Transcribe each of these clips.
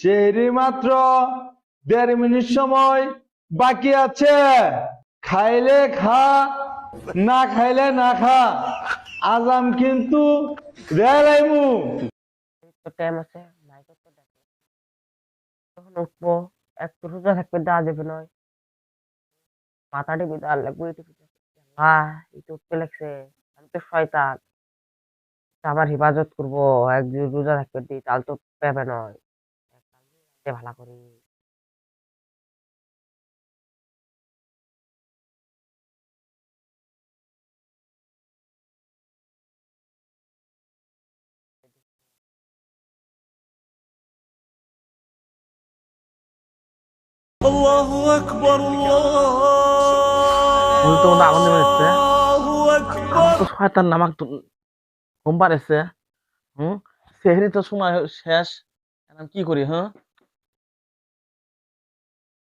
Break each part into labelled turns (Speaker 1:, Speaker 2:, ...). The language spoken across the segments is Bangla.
Speaker 1: চেরি মাত্র 1.5 মিনিট সময় বাকি আছে। খাইলে খা, না খাইলে না খা, আজাম কিন্তু রেলাইমু।
Speaker 2: তো টাইম আছে মাইকে তো দেখে তখন উঠবো একটু রোজা থাকবে দেওয়া যাবে নয় মাথা টিপি দেওয়ার লাগবে একটু উঠতে লাগছে আমি তো শয়তান আমার হেফাজত করবো একদিন রোজা থাকবে দিই তাহলে তো পেবে নয় ভালো করি
Speaker 3: الله أكبر
Speaker 2: বলতো মনে আগুন নেমে যাচ্ছে
Speaker 3: الله
Speaker 2: আমার
Speaker 3: أكبر
Speaker 2: তো শয়তান নামাক ঘুম পাড়েছে সেহরি তো সময় শেষ এখন আমি কি করি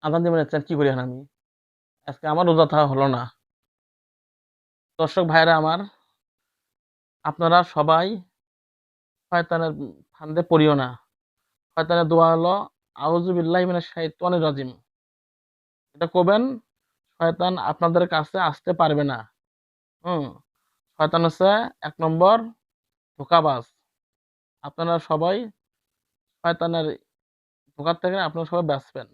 Speaker 2: আজান দেবে যাচ্ছে কি করি এখন আমি আজকে আমার রোজা থাকা হলো না দর্শক ভাইরা আমার আপনারা সবাই শয়তানের ফান্দে পড়িও না শয়তানের দোয়া হলো আউযু বিল্লাহি মিনাশ শাইতানির রাজিম এটা করবেন শয়তান আপনাদের কাছে আসতে পারবে না হুম শয়তান হচ্ছে 1 নম্বর ধোঁকাবাজ আপনারা সবাই শয়তানের ধোঁকার থেকে আপনারা সবাই বাঁচবেন